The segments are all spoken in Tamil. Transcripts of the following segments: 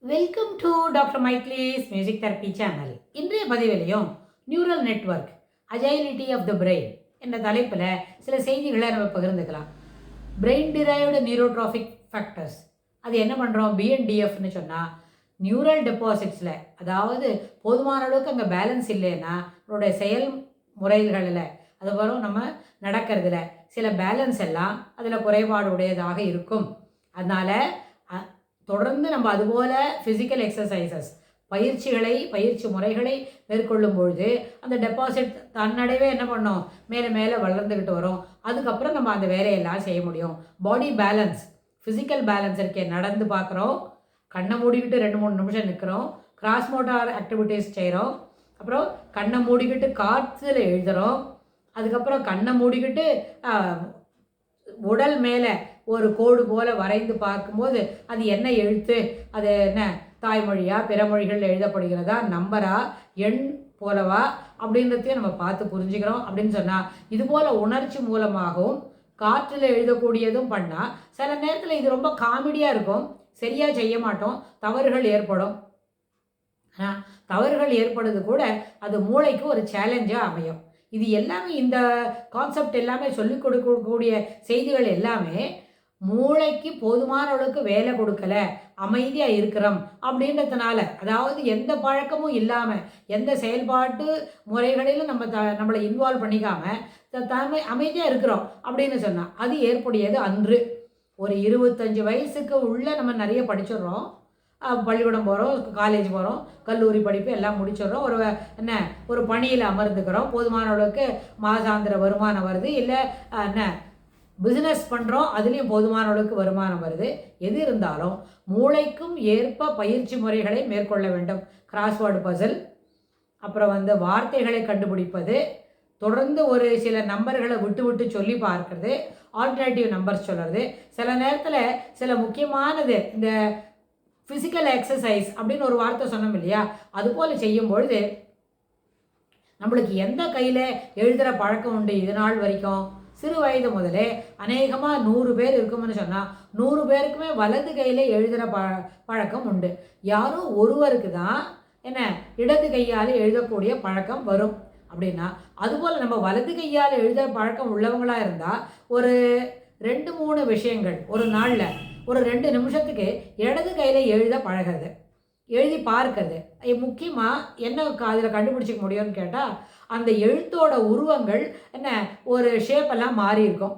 வெல்கம் டு டாக்டர் மைக்லிஸ் மியூசிக் தெரப்பி சேனல். இன்றைய பதிவிலையும் neural network agility of the brain என்ற தலைப்பில் சில செய்திகளை நம்ம பகிர்ந்துக்கலாம். பிரெயின் டிரைவ்டு நியூரோட்ராஃபிக் ஃபேக்டர்ஸ் அது என்ன பண்ணுறோம், பிஎன்டிஎஃப்னு சொன்னால் நியூரல் டெபாசிட்ஸில், அதாவது போதுமான அளவுக்கு அங்கே பேலன்ஸ் இல்லைன்னா நம்மளுடைய செயல்முறைகளில் அதுபோல் நம்ம நடக்கிறதுல சில பேலன்ஸ் எல்லாம் அதில் குறைபாடு உடையதாக இருக்கும். அதனால் தொடர்ந்து நம்ம அதுபோல் ஃபிசிக்கல் எக்ஸசைசஸ் பயிற்சி முறைகளை மேற்கொள்ளும் பொழுது அந்த டெபாசிட் தன்னடைவே என்ன பண்ணோம், மேலே மேலே வளர்ந்துக்கிட்டு வரும். அதுக்கப்புறம் நம்ம அந்த வேலையெல்லாம் செய்ய முடியும். பாடி பேலன்ஸ், ஃபிசிக்கல் பேலன்ஸ் இருக்கே, நடந்து பார்க்குறோம், கண்ணை மூடிக்கிட்டு 2-3 நிமிஷம் நிற்கிறோம், கிராஸ் மோட்டார் ஆக்டிவிட்டீஸ் செய்கிறோம், அப்புறம் கண்ணை மூடிக்கிட்டு காற்றுல எழுதுகிறோம், அதுக்கப்புறம் கண்ணை மூடிக்கிட்டு உடல் மேலே ஒரு கோடு போல் வரைந்து பார்க்கும்போது அது என்ன எழுத்து, அது என்ன தாய்மொழியா பிற மொழிகளில் எழுதப்படுகிறதா, நம்பரா எண் போலவா அப்படின்றதையும் நம்ம பார்த்து புரிஞ்சுக்கிறோம். அப்படின்னு சொன்னால் இதுபோல் உணர்ச்சி மூலமாகவும் காற்றில் எழுதக்கூடியதும் பண்ணால் சில நேரத்தில் இது ரொம்ப காமெடியாக இருக்கும். சரியாக செய்ய மாட்டோம், தவறுகள் ஏற்படும். ஆனால் தவறுகள் ஏற்படுறது கூட அது மூளைக்கு ஒரு சேலஞ்சாக அமையும். இது எல்லாமே, இந்த கான்செப்ட் எல்லாமே சொல்லிக் கொடுக்கக்கூடிய செய்திகள் எல்லாமே மூளைக்கு போதுமான அளவுக்கு வேலை கொடுக்கல, அமைதியாக இருக்கிறோம் அப்படின்றதுனால, அதாவது எந்த பழக்கமும் இல்லாமல் எந்த செயல்பாட்டு முறைகளிலும் நம்மளை இன்வால்வ் பண்ணிக்காமல் அமைதியாக இருக்கிறோம் அப்படின்னு சொன்னால் அது ஏற்புடையது அன்று. ஒரு 25 வயசுக்கு உள்ளே நம்ம நிறைய படிச்சிடுறோம், பள்ளிக்கூடம் போகிறோம், காலேஜ் போகிறோம், கல்லூரி படிப்பு எல்லாம் முடிச்சிடுறோம், ஒரு பணியில் அமர்ந்துக்கிறோம், போதுமான அளவுக்கு மாதாந்திர வருமானம் வருது, இல்லை பிஸ்னஸ் பண்ணுறோம், அதுலேயும் போதுமான அளவுக்கு வருமானம் வருது. எது இருந்தாலும் மூளைக்கும் ஏற்ப பயிற்சி முறைகளை மேற்கொள்ள வேண்டும். கிராஸ்வேர்டு பசில், அப்புறம் வார்த்தைகளை கண்டுபிடிப்பது, தொடர்ந்து ஒரு சில நம்பர்களை விட்டு விட்டு சொல்லி பார்க்கறது, ஆல்டர்னேட்டிவ் நம்பர்ஸ் சொல்கிறது. சில நேரத்தில் சில முக்கியமானது, இந்த ஃபிசிக்கல் எக்ஸசைஸ் அப்படின்னு ஒரு வார்த்தை சொன்னோம் இல்லையா, அதுபோல் செய்யும் பொழுது நம்மளுக்கு எந்த கையில் எழுதுகிற பழக்கம் உண்டு இது நாள் வரைக்கும், சிறு வயது முதலே அநேகமாக 100 பேர் இருக்கும்னு சொன்னால் 100 பேருக்குமே வலது கையில் எழுதுகிற பழக்கம் உண்டு. யாரும் ஒருவருக்கு தான் இடது கையால் எழுதக்கூடிய பழக்கம் வரும். அப்படின்னா அதுபோல் நம்ம வலது கையால் எழுத பழக்கம் உள்ளவங்களாக இருந்தால் ஒரு 2-3 விஷயங்கள் ஒரு நாளில் ஒரு 2 நிமிஷத்துக்கு இடது கையில் எழுத பழகிறது, எழுதி பார்க்கறது. முக்கியமாக என்ன அதில் கண்டுபிடிச்சிக்க முடியும்னு கேட்டால், அந்த எழுத்தோட உருவங்கள் ஒரு ஷேப்பெல்லாம் மாறி இருக்கும்.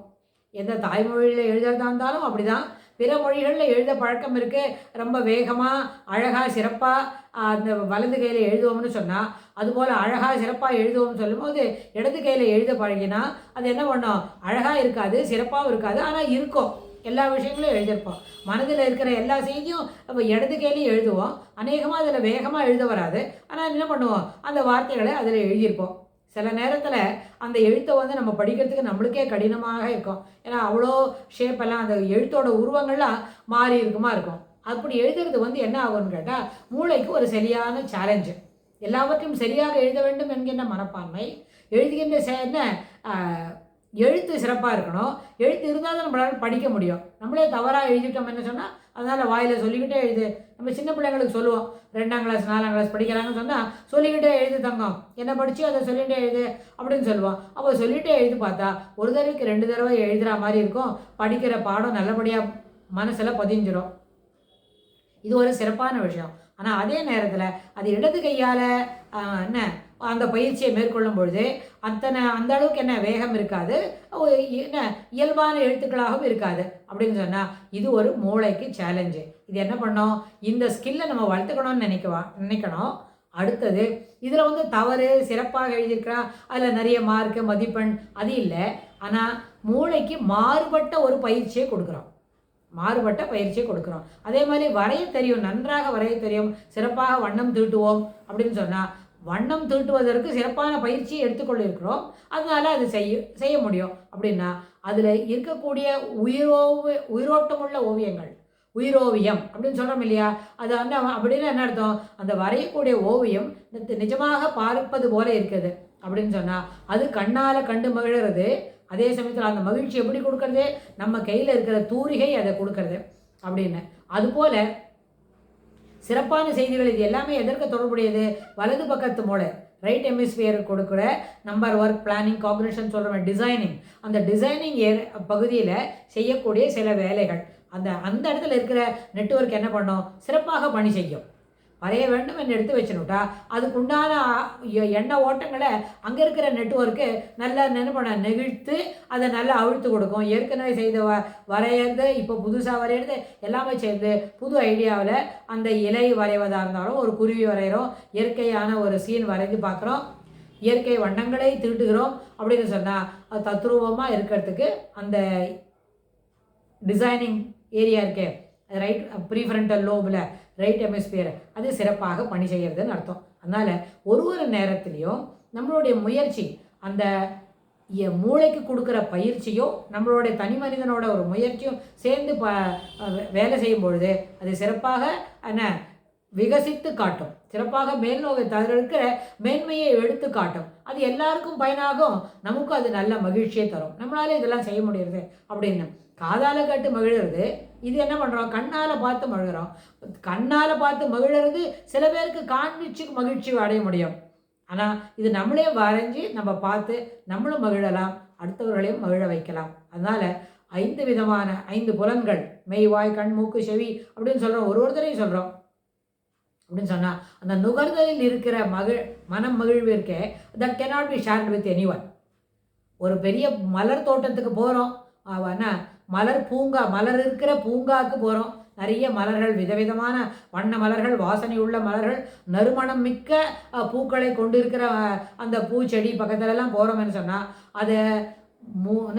எந்த தாய்மொழியில் எழுதுறதா இருந்தாலும் அப்படி தான், பிற மொழிகளில் எழுத பழக்கம் இருக்குது. ரொம்ப வேகமாக அழகாக சிறப்பாக அந்த வலது கையில் எழுதுவோம்னு சொன்னால், அதுபோல் அழகாக சிறப்பாக எழுதுவோம்னு சொல்லும்போது இடது கையில் எழுத பழகினா அது என்ன பண்ணோம், அழகாக இருக்காது, சிறப்பாகவும் இருக்காது, ஆனால் இருக்கும். எல்லா விஷயங்களும் எழுதியிருப்போம், மனதில் இருக்கிற எல்லா செய்தியும் நம்ம இடது கையிலையும் எழுதுவோம். அநேகமாக அதில் வேகமாக எழுத வராது, ஆனால் என்ன பண்ணுவோம், அந்த வார்த்தைகளை அதில் எழுதியிருப்போம். சில நேரத்தில் அந்த எழுத்தை நம்ம படிக்கிறதுக்கு நம்மளுக்கே கடினமாக இருக்கும். ஏன்னா அவ்வளோ ஷேப்பெல்லாம் அந்த எழுத்தோட உருவங்கள்லாம் மாறி இருக்கும். அப்படி எழுதுறது என்ன ஆகும்னு கேட்டால், மூளைக்கு ஒரு சரியான சேலஞ்சு. எல்லாவற்றையும் சரியாக எழுத வேண்டும் என்கின்ற மனப்பான்மை, எழுதுகின்ற எழுத்து சிறப்பாக இருக்கணும். எழுத்து இருந்தால் தான் நம்மளால் படிக்க முடியும். நம்மளே தவறாக எழுதிட்டோம் என்ன சொன்னால், அதனால் வாயில் சொல்லிக்கிட்டே எழுது. நம்ம சின்ன பிள்ளைங்களுக்கு சொல்லுவோம், 2ஆம் கிளாஸ் 4ஆம் கிளாஸ் படிக்கிறாங்கன்னு சொன்னால் சொல்லிக்கிட்டே எழுது தங்கம், என்ன படித்து அதை சொல்லிகிட்டே எழுது அப்படின்னு சொல்லுவோம். அப்போ சொல்லிகிட்டே எழுதி பார்த்தா ஒரு தடவைக்கு 2 தடவை எழுதுகிற மாதிரி இருக்கும். படிக்கிற பாடம் நல்லபடியாக மனசில் பதிஞ்சிடும். இது ஒரு சிறப்பான விஷயம். ஆனால் அதே நேரத்தில் அது இடது கையால் அந்த பயிற்சியை மேற்கொள்ளும் பொழுது அந்த அளவுக்கு வேகம் இருக்காது, இயல்பான எழுத்துக்களாகவும் இருக்காது. அப்படின்னு சொன்னால் இது ஒரு மூளைக்கு சேலஞ்சு. இது என்ன பண்ணோம், இந்த ஸ்கில்லை நம்ம வளர்த்துக்கணும்னு நினைக்கணும். அடுத்தது இதில் தவறு சிறப்பாக எழுதியிருக்கிறா, அதில் நிறைய மார்க்கு மதிப்பெண் அது இல்லை. ஆனால் மூளைக்கு மாறுபட்ட ஒரு பயிற்சியை கொடுக்குறோம். அதே மாதிரி வரைய தெரியும், நன்றாக வரைய தெரியும், சிறப்பாக வண்ணம் தீட்டுவோம் அப்படின்னு சொன்னால், வண்ணம் தீட்டுவதற்கு சிறப்பான பயிற்சியை எடுத்துக்கொள்ளிருக்கிறோம், அதனால அது செய்ய முடியும். அப்படின்னா அதில் இருக்கக்கூடிய உயிரோட்டமுள்ள ஓவியங்கள், உயிரோவியம் அப்படின்னு சொல்கிறோம் இல்லையா, அது அப்படின்னு என்ன அர்த்தம், அந்த வரையக்கூடிய ஓவியம் நிஜமாக பார்ப்பது போல இருக்குது அப்படின்னு சொன்னால் அது கண்ணால் கண்டு மகிழ்கிறது. அதே சமயத்தில் அந்த மகிழ்ச்சி எப்படி கொடுக்கறது, நம்ம கையில் இருக்கிற தூரிகை அதை கொடுக்கறது அப்படின்னு. அதுபோல் சிறப்பான செய்திகள் இது எல்லாமே எதற்கு தொடர்புடையது? வலது பக்கத்து மூளை, ரைட் ஹெமிஸ்பியர் கொடுக்குற நம்பர் ஒர்க், பிளானிங், காக்னிஷன் சொல்கிறோம், டிசைனிங். அந்த டிசைனிங் பகுதியில் செய்யக்கூடிய சில வேலைகள் அந்த இடத்துல இருக்கிற நெட்வொர்க் என்ன பண்ணும்? சிறப்பாக பணி செய்யும். வரைய வேண்டும் என்று எடுத்து வச்சுனுட்டா அதுக்குண்டான எண்ண ஓட்டங்களை அங்கே இருக்கிற நெட்வொர்க்கு நல்லா நெகிழ்த்து அதை நல்லா அவிழ்த்து கொடுக்கும். ஏற்கனவே செய்த வரையிறது இப்போ புதுசாக வரையிறது எல்லாமே சேர்ந்து புது ஐடியாவில் அந்த இலை வரைவதாக இருந்தாலும், ஒரு குருவி வரைகிறோம், இயற்கையான ஒரு சீன் வரைந்து பார்க்குறோம், இயற்கை வண்ணங்களை தீட்டுகிறோம் அப்படின்னு சொன்னால் அது தத்ரூபமாக இருக்கிறதுக்கு அந்த டிசைனிங் ஏரியா இருக்கே, ரைட் ப்ரீஃப்ரண்டல் லோபில், ரைட் ஹெமிஸ்பியர், அது சிறப்பாக பணி செய்கிறதுன்னு அர்த்தம். அதனால் ஒரு நேரத்துலையும் நம்மளுடைய முயற்சி, அந்த மூளைக்கு கொடுக்குற பயிற்சியும் நம்மளுடைய தனி மனிதனோட ஒரு முயற்சியும் சேர்ந்து வேலை செய்யும் பொழுது அது சிறப்பாக விகசித்து காட்டும். சிறப்பாக மேல்நோக்கி அதில் இருக்கிற மேன்மையை எடுத்து காட்டும். அது எல்லாருக்கும் பயனாகும், நமக்கும் அது நல்ல மகிழ்ச்சியை தரும். நம்மளால இதெல்லாம் செய்ய முடியுது அப்படின்னு காதால் கேட்டு மகிழ்கிறது. இது என்ன பண்ணுறோம்? கண்ணால் பார்த்து மகிழ்கிறோம். கண்ணால் பார்த்து மகிழ்கிறது சில பேருக்கு காண்பிச்சு மகிழ்ச்சி அடைய முடியும். ஆனால் இது நம்மளே வரைஞ்சி நம்ம பார்த்து நம்மளும் மகிழலாம், அடுத்தவர்களையும் மகிழ வைக்கலாம். அதனால் 5 விதமான 5 புலன்கள், மெய், வாய், கண், மூக்கு, செவி அப்படின்னு சொல்கிறோம். ஒருத்தரையும் சொல்கிறோம் அப்படின்னு சொன்னால் அந்த நுகர்தலில் இருக்கிற மனம் மகிழ்வு இருக்கே, that cannot be shared with anyone. ஒரு பெரிய மலர் தோட்டத்துக்கு போகிறோம், மலர் பூங்கா, மலர் இருக்கிற பூங்காவுக்கு போகிறோம். நிறைய மலர்கள், விதவிதமான வண்ண மலர்கள், வாசனை உள்ள மலர்கள், நறுமணம் மிக்க பூக்களை கொண்டு இருக்கிற அந்த பூச்செடி பக்கத்துலலாம் போகிறோம்னு சொன்னால் அதை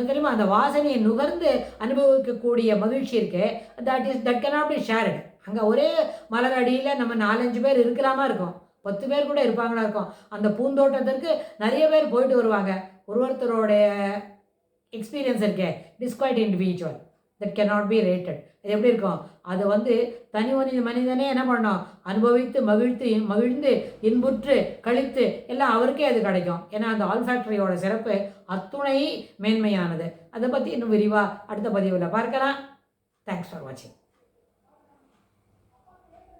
தெரியுமா, அந்த வாசனையை நுகர்ந்து அனுபவிக்கக்கூடிய மகிழ்ச்சி இருக்கே, தட் cannot be shared. அங்கே ஒரே மலர் அடியில் நம்ம 4-5 பேர் இருக்கலாமா இருக்கும், 10 பேர் கூட இருப்பாங்களா இருக்கும். அந்த பூந்தோட்டத்திற்கு நிறைய பேர் போயிட்டு வருவாங்க. ஒருத்தரோடைய எக்ஸ்பீரியன்ஸ் இருக்கே, it is quite individual, that cannot be rated. இது எப்படி இருக்கும்? அது தனி மனிதனே என்ன பண்ணோம்? அனுபவித்து மகிழ்ந்து இன்புற்று கழித்து எல்லாம் அவருக்கே அது கிடைக்கும். ஏன்னா அந்த ஆல்ஃபேக்டரியோட சிறப்பு அத்துணை மேன்மையானது. அதை பற்றி இன்னும் விரிவாக அடுத்த பதிவில் பார்க்கலாம். தேங்க்ஸ் ஃபார் வாட்சிங்.